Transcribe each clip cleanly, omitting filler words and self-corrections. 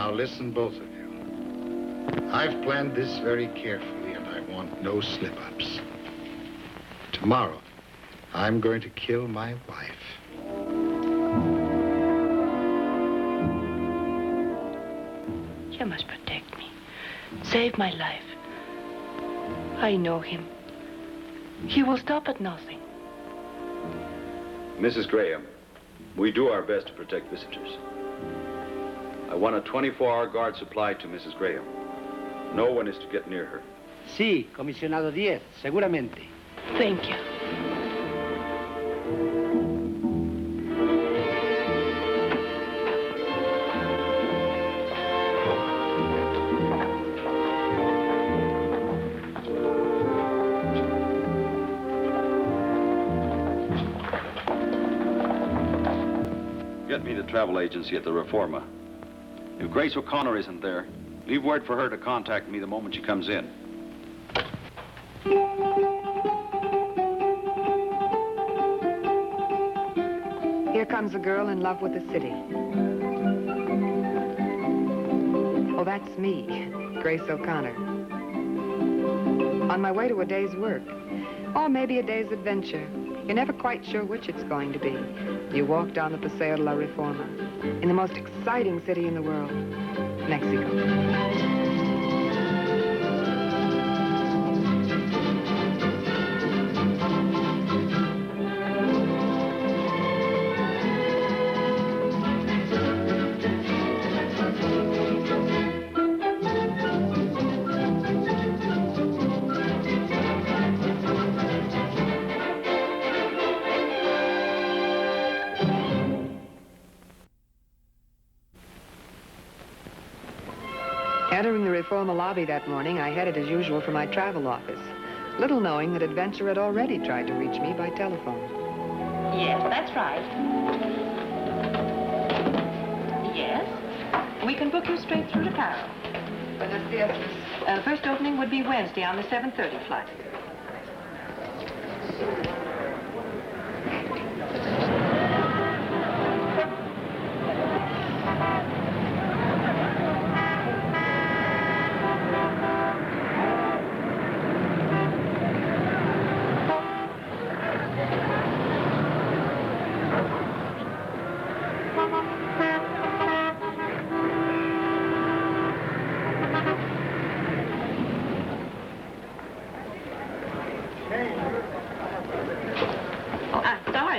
Now listen, both of you. I've planned this very carefully, and I want no slip-ups. Tomorrow, I'm going to kill my wife. You must protect me. Save my life. I know him. He will stop at nothing. Mrs. Graham, we do our best to protect visitors. I want a 24-hour guard supplied to Mrs. Graham. No one is to get near her. Sí, comisionado 10, seguramente. Thank you. Get me the travel agency at the Reforma. If Grace O'Connor isn't there, leave word for her to contact me the moment she comes in. Here comes a girl in love with the city. Oh, that's me, Grace O'Connor. On my way to a day's work, or maybe a day's adventure. You're never quite sure which it's going to be. You walk down the Paseo de la Reforma, in the most exciting city in the world, Mexico. Entering the Reforma lobby that morning, I headed as usual for my travel office, little knowing that Adventure had already tried to reach me by telephone. Yes, that's right. Yes. We can book you straight through to Cairo. Buenos dias. First opening would be Wednesday on the 7:30 flight.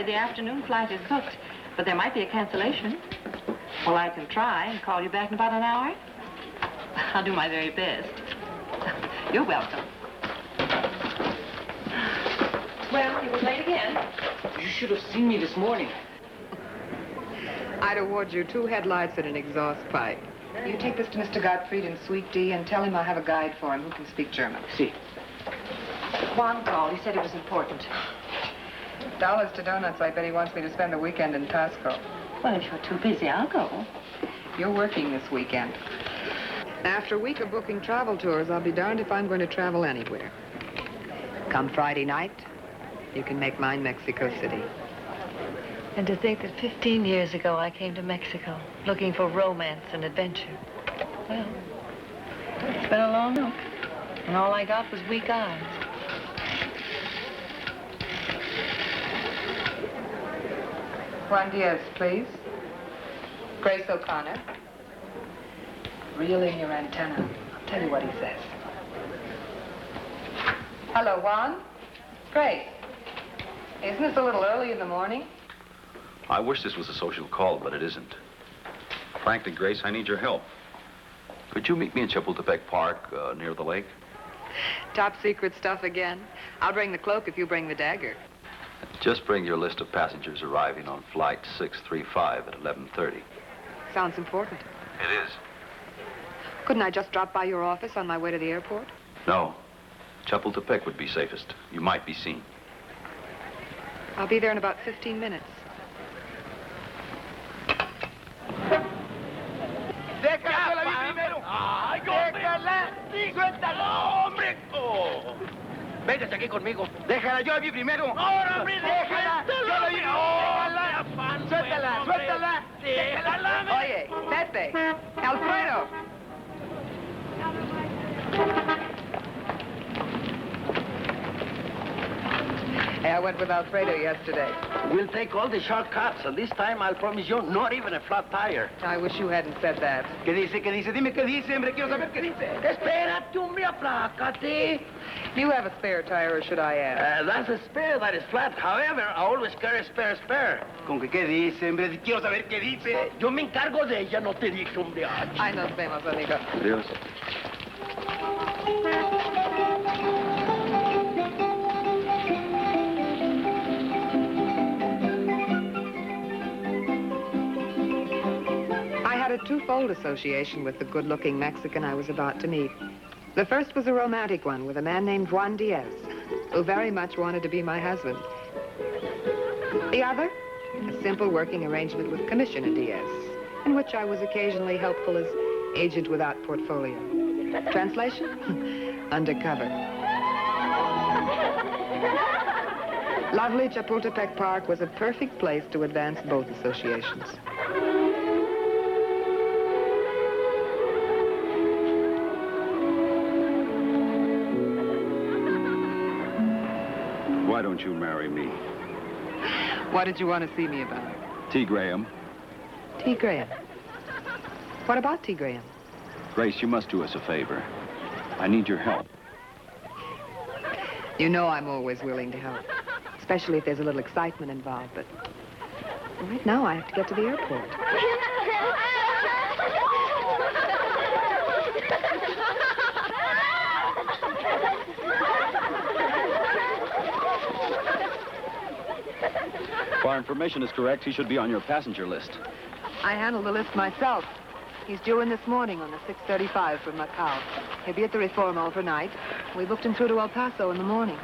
The afternoon flight is booked, but there might be a cancellation. Well, I can try and call you back in about an hour. I'll do my very best. You're welcome. Well, he was late again. You should have seen me this morning. I'd award you 2 headlights and an exhaust pipe. You take this to Mr. Gottfried in Suite D and tell him I have a guide for him who can speak German. Sí. Juan called. He said it was important. Dollars to donuts, I bet he wants me to spend the weekend in Costco. Well, if you're too busy, I'll go. You're working this weekend. After a week of booking travel tours, I'll be darned if I'm going to travel anywhere. Come Friday night, you can make mine Mexico City. And to think that 15 years ago I came to Mexico looking for romance and adventure. Well, it's been a long look, and all I got was weak eyes. Juan Diaz, please. Grace O'Connor. Reel in your antenna. I'll tell you what he says. Hello, Juan. Grace. Isn't this a little early in the morning? I wish this was a social call, but it isn't. Frankly, Grace, I need your help. Could you meet me in Chapultepec Park, near the lake? Top secret stuff again. I'll bring the cloak if you bring the dagger. Just bring your list of passengers arriving on flight 635 at 11:30. Sounds important. It is. Couldn't I just drop by your office on my way to the airport? No. Chapultepec would be safest. You might be seen. I'll be there in about 15 minutes. ¡Déjala ahí primero! ¡Ay, déjala! ¡Suéltala, hombre! Oh. Véngase aquí conmigo. Déjala, yo la vi primero. ¡Ahora, hombre! ¡Déjala! ¡Yo la vi! ¡Déjala! ¡Suéltala! ¡Suéltala! Oye, Pepe, Alfredo. Hey, I went with Alfredo yesterday. We'll take all the shortcuts, and this time I'll promise you not even a flat tire. I wish you hadn't said that. ¿Qué dice? ¿Qué dice? Dime qué dice, hombre. Quiero saber qué dice. Espérate, hombre, aplácate. Do you have a spare tire, or should I ask? That's a spare that is flat. However, I always carry a spare. ¿Con qué dice, hombre? Quiero saber qué dice. Yo me encargo de ella, no te dije, hombre. Ay, nos vemos, amigo. Adios. I had a twofold association with the good-looking Mexican I was about to meet. The first was a romantic one with a man named Juan Diaz, who very much wanted to be my husband. The other, a simple working arrangement with Commissioner Diaz, in which I was occasionally helpful as agent without portfolio. Translation? Undercover. Lovely Chapultepec Park was a perfect place to advance both associations. Why don't you marry me? What did you want to see me about? T. Graham. T. Graham. What about T. Graham? Grace, you must do us a favor. I need your help. You know I'm always willing to help, especially if there's a little excitement involved, but right now I have to get to the airport. If our information is correct, he should be on your passenger list. I handle the list myself. He's due in this morning on the 6:35 from Macau. He'll be at the Reform overnight. We booked him through to El Paso in the morning.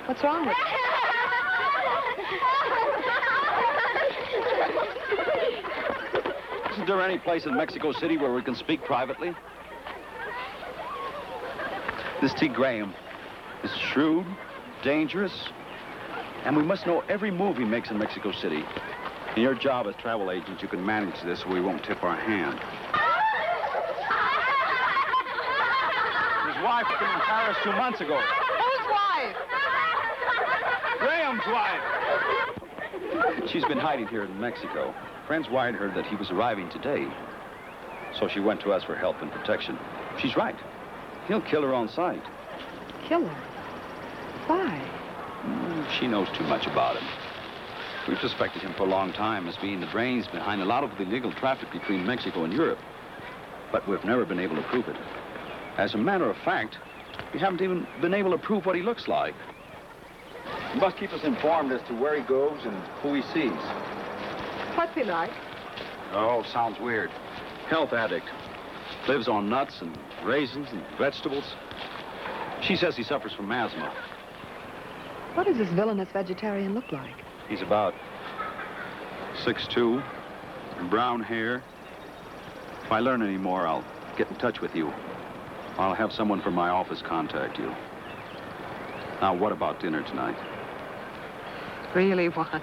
What's wrong with him? Isn't there any place in Mexico City where we can speak privately? This T. Graham is shrewd, dangerous, and we must know every move he makes in Mexico City. In your job as travel agent, you can manage this so we won't tip our hand. His wife was in Paris 2 months ago. Whose wife? Graham's wife! She's been hiding here in Mexico. Friends wired her that he was arriving today. So she went to us for help and protection. She's right. He'll kill her on sight. Kill her? Why? She knows too much about him. We've suspected him for a long time as being the brains behind a lot of the illegal traffic between Mexico and Europe. But we've never been able to prove it. As a matter of fact, we haven't even been able to prove what he looks like. You must keep us informed as to where he goes and who he sees. What's he like? Oh, sounds weird. Health addict. Lives on nuts and raisins and vegetables. She says he suffers from asthma. What does this villainous vegetarian look like? He's about 6'2", brown hair. If I learn any more, I'll get in touch with you. I'll have someone from my office contact you. Now, what about dinner tonight? Really, Juan?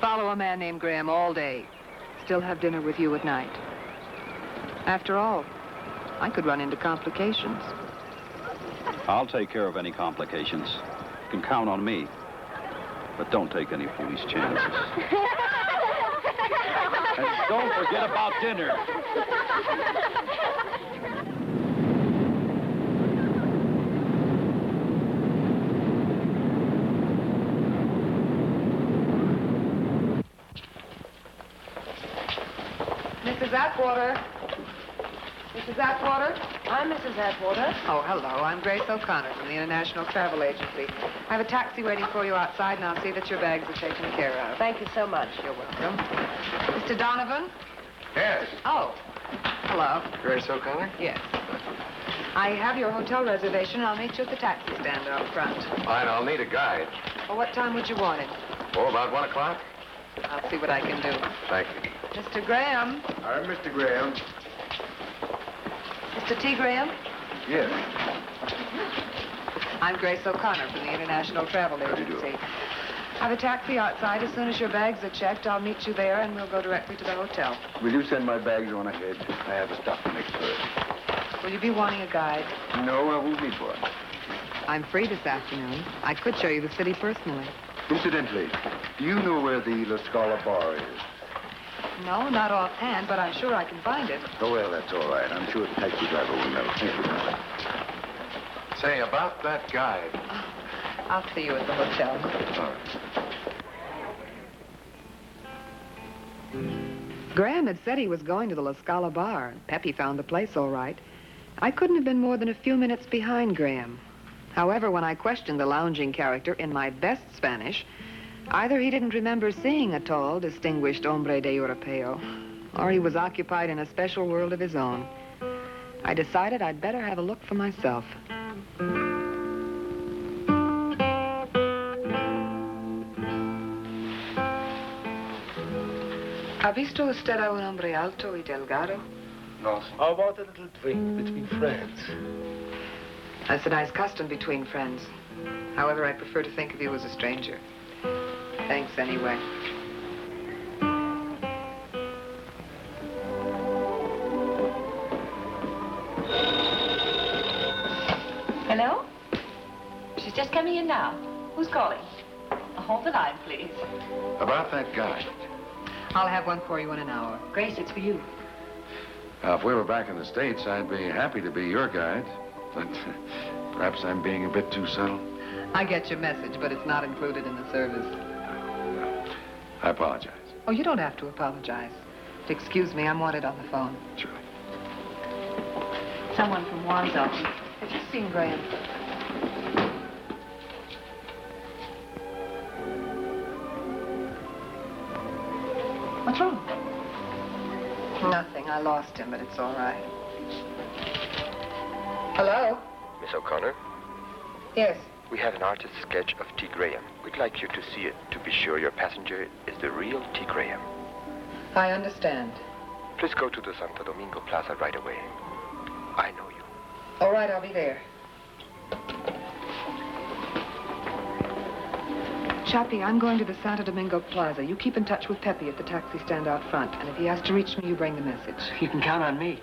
Follow a man named Graham all day. Still have dinner with you at night. After all, I could run into complications. I'll take care of any complications. You can count on me. But don't take any foolish chances. And don't forget about dinner. Mrs. Atwater. Mrs. Atwater? I'm Mrs. Atwater. Oh, hello. I'm Grace O'Connor from the International Travel Agency. I have a taxi waiting for you outside, and I'll see that your bags are taken care of. Thank you so much. You're welcome. Mr. Donovan? Yes. Oh, hello. Grace O'Connor? Yes. I have your hotel reservation. I'll meet you at the taxi stand out front. Fine, I'll need a guide. Well, what time would you want him? Oh, about 1 o'clock? I'll see what I can do. Thank you. Mr. Graham? I'm Mr. Graham. Mr. T. Graham? Yes. I'm Grace O'Connor from the International Travel do you do? Agency. Have a taxi outside. As soon as your bags are checked, I'll meet you there and we'll go directly to the hotel. Will you send my bags on ahead? I have a stop to make first. Will you be wanting a guide? No, I won't need one. I'm free this afternoon. I could show you the city personally. Incidentally, do you know where the La Scala bar is? No, not offhand, but I'm sure I can find it. Oh, well, that's all right. I'm sure the taxi driver will know. Thank you. Say, about that guide. I'll see you at the hotel. All right. Graham had said he was going to the La Scala bar. Peppy found the place all right. I couldn't have been more than a few minutes behind Graham. However, when I questioned the lounging character in my best Spanish, either he didn't remember seeing a tall, distinguished hombre de Europeo, or he was occupied in a special world of his own. I decided I'd better have a look for myself. ¿Ha visto usted a un hombre alto y delgado? No. How about a little drink between friends? That's a nice custom between friends. However, I prefer to think of you as a stranger. Thanks anyway. Hello? She's just coming in now. Who's calling? Hold the line, please. About that guide. I'll have one for you in an hour. Grace, it's for you. If we were back in the States, I'd be happy to be your guide. But perhaps I'm being a bit too subtle. I get your message, but it's not included in the service. I apologize. Oh, you don't have to apologize. Excuse me, I'm wanted on the phone. Sure. Someone from Juan's office. Have you seen Graham? What's wrong? Nothing. I lost him, but it's all right. Hello? Miss O'Connor, Yes. we have an artist's sketch of T. Graham. We'd like you to see it to be sure your passenger is the real T. Graham. I understand. Please go to the Santo Domingo Plaza right away. I know you. All right, I'll be there. Chappie, I'm going to the Santo Domingo Plaza. You keep in touch with Peppy at the taxi stand out front. And if he has to reach me, you bring the message. You can count on me.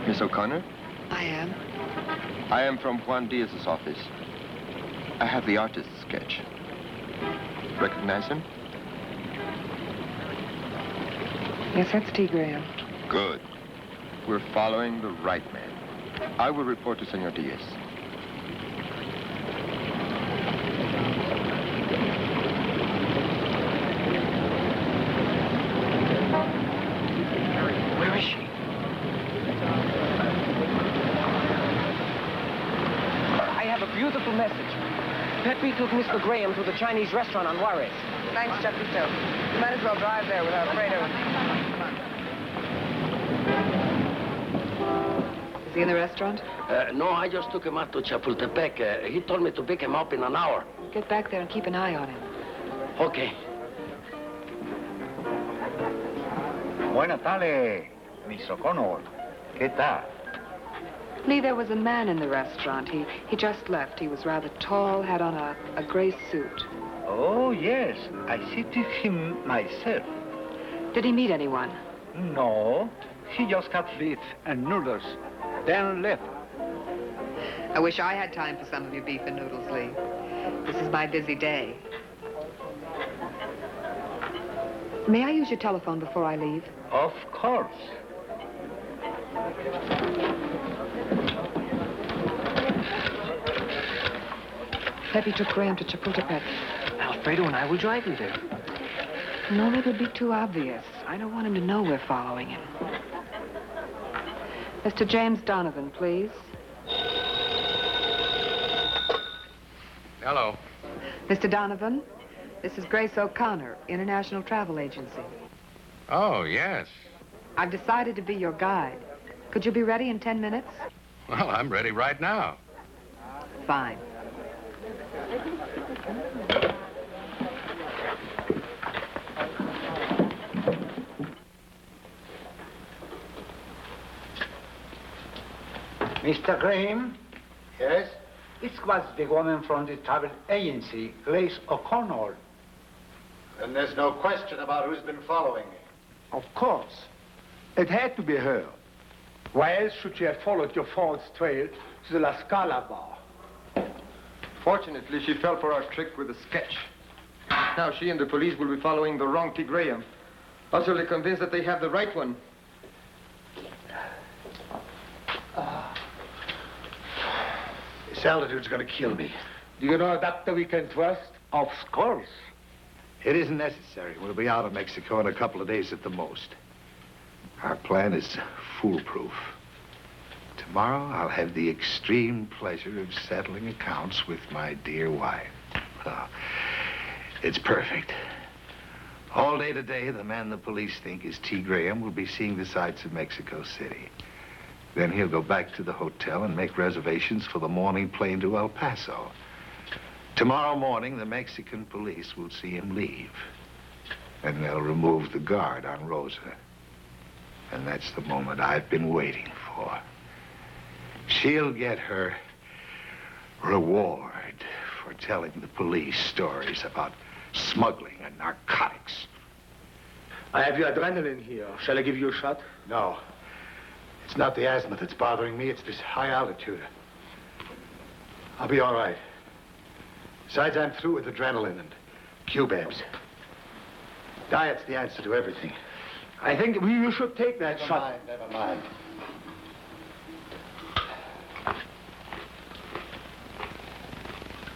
Miss O'Connor, I am. I am from Juan Diaz's office. I have the artist's sketch. Recognize him? Yes, that's T. Graham. Good. We're following the right man. I will report to Senor Diaz. Where is she? I have a beautiful message. Pepe took Mr. Graham to the Chinese restaurant on Juarez. Thanks, Chapito. You might as well drive there without Fredo. Is he in the restaurant? No, I just took him out to Chapultepec. He told me to pick him up in an hour. Get back there and keep an eye on him. Okay. Buenas tardes, Miss O'Connor. ¿Qué tal? Lee, there was a man in the restaurant. He just left. He was rather tall, had on a gray suit. Oh, yes. I seated him myself. Did he meet anyone? No, he just had beef and noodles, then left. I wish I had time for some of your beef and noodles, Lee. This is my busy day. May I use your telephone before I leave? Of course. Peppy took Graham to Chapultepec. Alfredo and I will drive you there. No, that would be too obvious. I don't want him to know we're following him. Mr. James Donovan, please. Hello. Mr. Donovan, This is Grace O'Connor, International Travel Agency. Oh, yes. I've decided to be your guide. Could you be ready in 10 minutes? Well, I'm ready right now. Fine. Mr. Graham, Yes? this was the woman from the travel agency, Grace O'Connor. Then there's no question about who's been following me. Of course. It had to be her. Why else should she have followed your false trail to the La Scala bar? Fortunately, she fell for our trick with a sketch. Now she and the police will be following the wrong T. Graham. Utterly convinced that they have the right one. This altitude's gonna kill me. Do you know a doctor we can trust? Of course. It isn't necessary. We'll be out of Mexico in a couple of days at the most. Our plan is foolproof. Tomorrow, I'll have the extreme pleasure of settling accounts with my dear wife. Oh, it's perfect. All day today, the man the police think is T. Graham will be seeing the sights of Mexico City. Then he'll go back to the hotel and make reservations for the morning plane to El Paso. Tomorrow morning, the Mexican police will see him leave. And they'll remove the guard on Rosa. And that's the moment I've been waiting for. She'll get her reward for telling the police stories about smuggling and narcotics. I have your adrenaline here. Shall I give you a shot? No. It's not the asthma that's bothering me. It's this high altitude. I'll be all right. Besides, I'm through with adrenaline and Q-Babs. Diet's the answer to everything. I think you should take that shot. Never mind.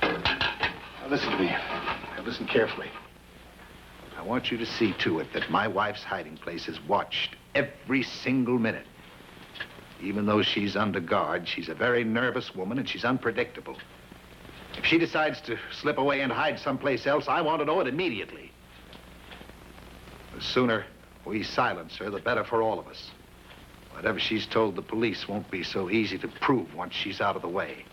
Now listen to me. Now listen carefully. I want you to see to it that my wife's hiding place is watched every single minute. Even though she's under guard, she's a very nervous woman and she's unpredictable. If she decides to slip away and hide someplace else, I want to know it immediately. The sooner we silence her, the better for all of us. Whatever she's told the police won't be so easy to prove once she's out of the way.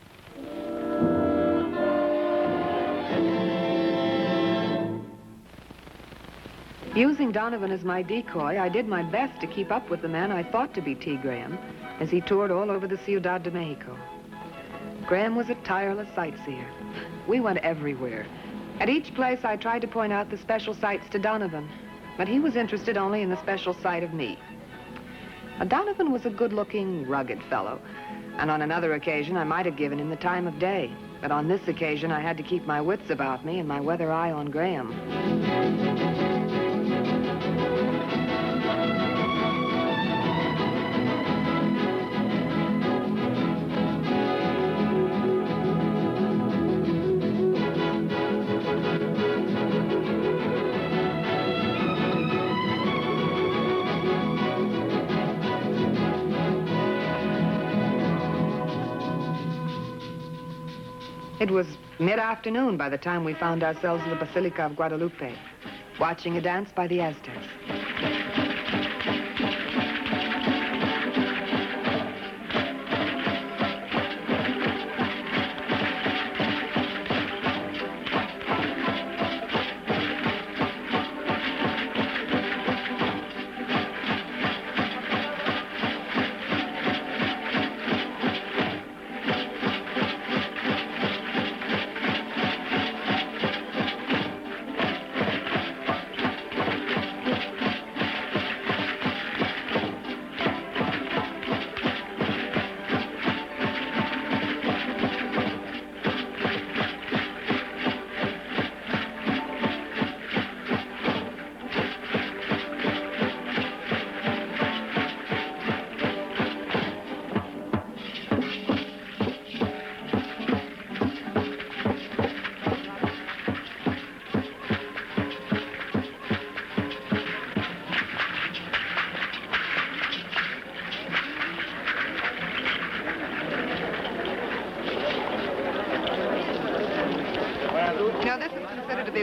Using Donovan as my decoy, I did my best to keep up with the man I thought to be T. Graham as he toured all over the Ciudad de Mexico. Graham was a tireless sightseer. We went everywhere. At each place, I tried to point out the special sights to Donovan, but he was interested only in the special sight of me. Donovan was a good-looking, rugged fellow, and on another occasion, I might have given him the time of day. But on this occasion, I had to keep my wits about me and my weather eye on Graham. It was mid-afternoon by the time we found ourselves in the Basilica of Guadalupe, watching a dance by the Aztecs.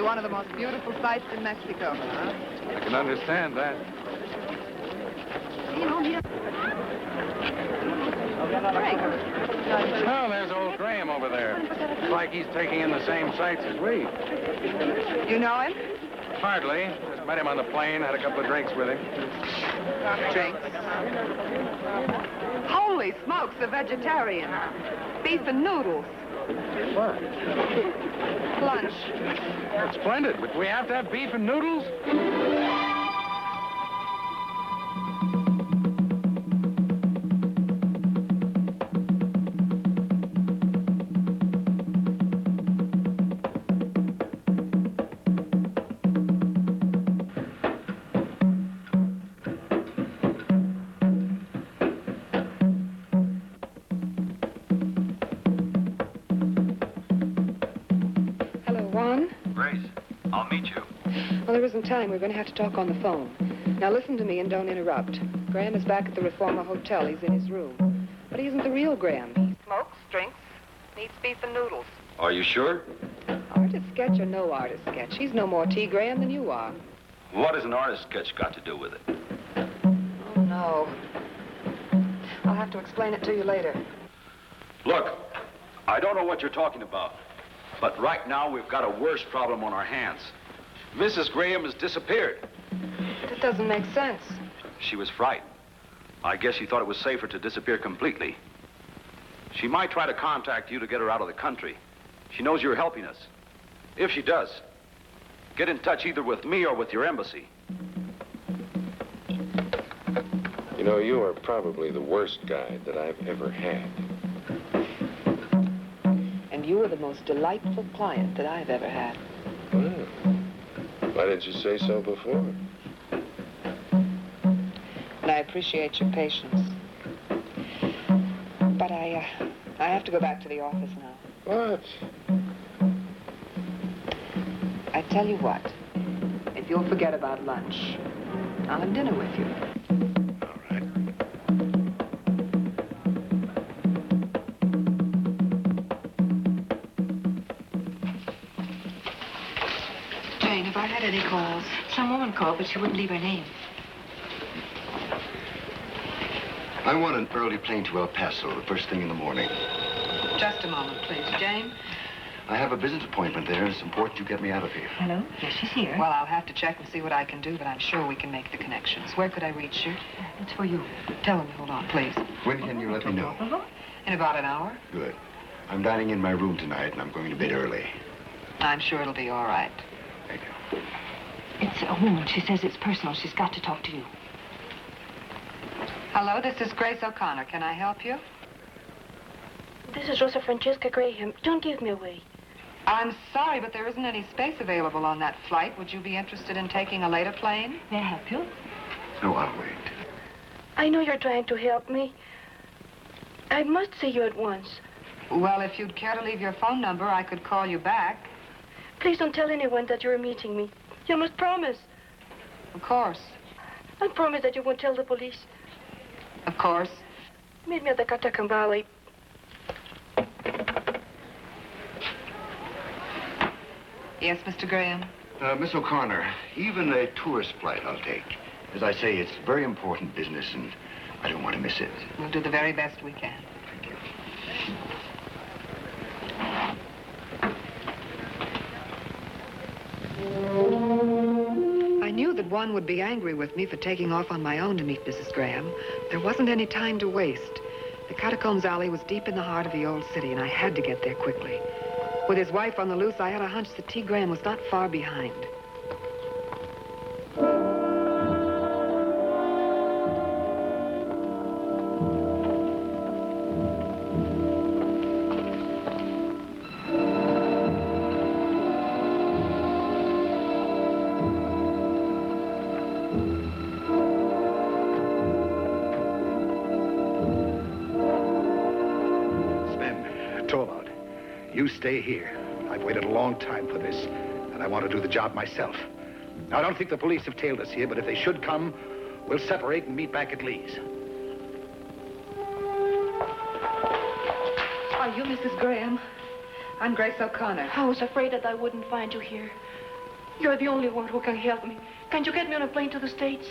one of the most beautiful sights in Mexico. I can understand that. Oh, there's old Graham over there. Looks like he's taking in the same sights as we. You know him? Hardly. Just met him on the plane, had a couple of drinks with him. Drinks. Holy smokes, a vegetarian. Beef and noodles. What? Lunch. That's splendid, but we have to have beef and noodles? Well, there isn't time. We're going to have to talk on the phone. Now, listen to me and don't interrupt. Graham is back at the Reforma Hotel. He's in his room. But he isn't the real Graham. He smokes, drinks, needs beef and noodles. Are you sure? Artist sketch or no artist sketch? He's no more T. Graham than you are. What has an artist sketch got to do with it? Oh, no. I'll have to explain it to you later. Look, I don't know what you're talking about, but right now we've got a worse problem on our hands. Mrs. Graham has disappeared. That doesn't make sense. She was frightened. I guess she thought it was safer to disappear completely. She might try to contact you to get her out of the country. She knows you're helping us. If she does, get in touch either with me or with your embassy. You know, you are probably the worst guide that I've ever had. And you are the most delightful client that I've ever had. Well, why didn't you say so before? And I appreciate your patience. But I have to go back to the office now. What? I tell you what, if you'll forget about lunch, I'll have dinner with you. All right. Jane, have I had any calls? Some woman called, but she wouldn't leave her name. I want an early plane to El Paso, the first thing in the morning. Just a moment, please. Jane? I have a business appointment there. It's important you get me out of here. Hello? Yes, she's here. Well, I'll have to check and see what I can do, but I'm sure we can make the connections. Where could I reach you? It's for you. Tell him to hold on, please. When can you let me know? In about an hour. Good. I'm dining in my room tonight, and I'm going to bed early. I'm sure it'll be all right. Thank you. It's a woman. She says it's personal. She's got to talk to you. Hello, this is Grace O'Connor. Can I help you? This is Rosa Francesca Graham. Don't give me away. I'm sorry, but there isn't any space available on that flight. Would you be interested in taking a later plane? May I help you? No, I'll wait. I know you're trying to help me. I must see you at once. Well, if you'd care to leave your phone number, I could call you back. Please don't tell anyone that you're meeting me. You must promise. Of course. I promise that you won't tell the police. Of course. Meet me at the Catacan Valley. Yes, Mr. Graham? Miss O'Connor, even a tourist flight I'll take. As I say, it's very important business, and I don't want to miss it. We'll do the very best we can. Thank you. I knew that one would be angry with me for taking off on my own to meet Mrs. Graham. There wasn't any time to waste. The Catacombs Alley was deep in the heart of the old city, and I had to get there quickly. With his wife on the loose, I had a hunch that T. Graham was not far behind. You stay here. I've waited a long time for this, and I want to do the job myself. Now, I don't think the police have tailed us here, but if they should come, we'll separate and meet back at Lee's. Are you Mrs. Graham? I'm Grace O'Connor. I was afraid that I wouldn't find you here. You're the only one who can help me. Can't you get me on a plane to the States?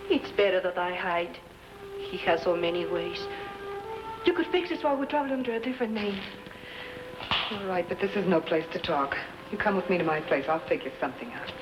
It's better that I hide. He has so many ways. You could fix this while we travel under a different name. All right, but this is no place to talk. You come with me to my place. I'll figure something out.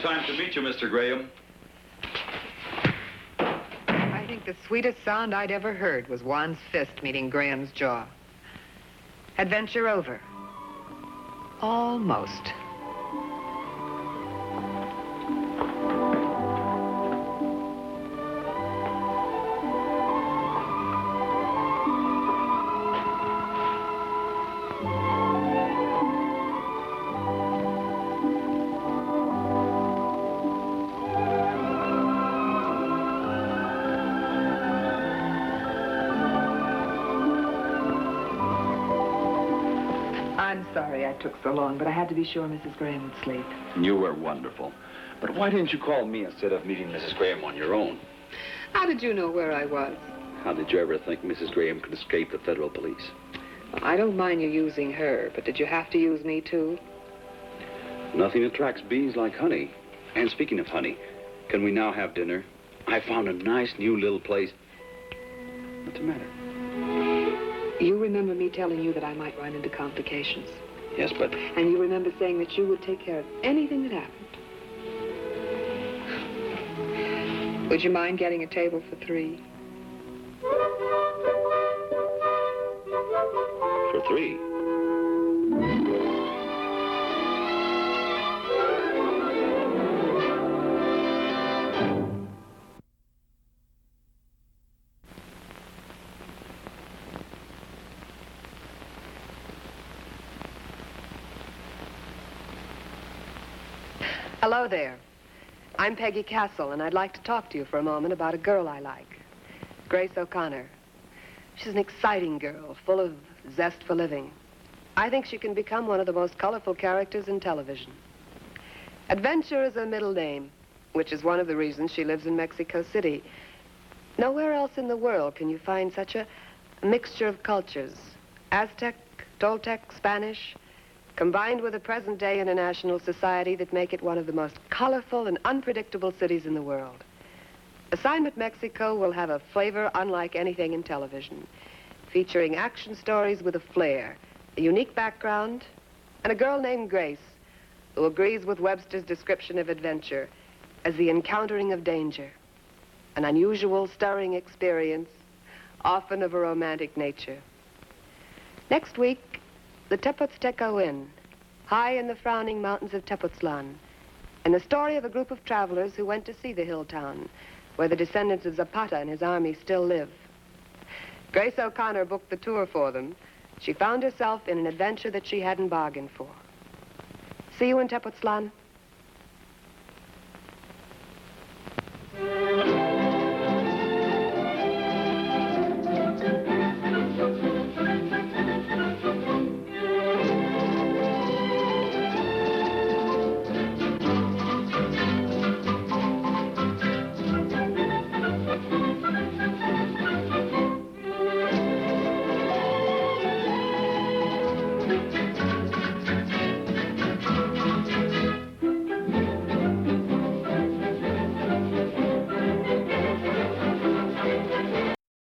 Time to meet you, Mr. Graham. I think the sweetest sound I'd ever heard was Juan's fist meeting Graham's jaw. Adventure over. Almost. I'm sorry I took so long, but I had to be sure Mrs. Graham would sleep. You were wonderful. But why didn't you call me instead of meeting Mrs. Graham on your own? How did you know where I was? How did you ever think Mrs. Graham could escape the federal police? I don't mind you using her, but did you have to use me, too? Nothing attracts bees like honey. And speaking of honey, can we now have dinner? I found a nice new little place. What's the matter? You remember me telling you that I might run into complications. Yes, but... And you remember saying that you would take care of anything that happened. Would you mind getting a table for 3? For 3? Hello there. I'm Peggie Castle, and I'd like to talk to you for a moment about a girl I like, Grace O'Connor. She's an exciting girl, full of zest for living. I think she can become one of the most colorful characters in television. Adventure is her middle name, which is one of the reasons she lives in Mexico City. Nowhere else in the world can you find such a mixture of cultures. Aztec, Toltec, Spanish. combined with a present-day international society that make it one of the most colorful and unpredictable cities in the world. Assignment Mexico will have a flavor unlike anything in television, featuring action stories with a flair, a unique background, and a girl named Grace, who agrees with Webster's description of adventure as the encountering of danger, an unusual, stirring experience, often of a romantic nature. Next week, the Tepozteca Inn, high in the frowning mountains of Tepoztlan, and the story of a group of travelers who went to see the hill town, where the descendants of Zapata and his army still live. Grace O'Connor booked the tour for them. She found herself in an adventure that she hadn't bargained for. See you in Tepoztlan.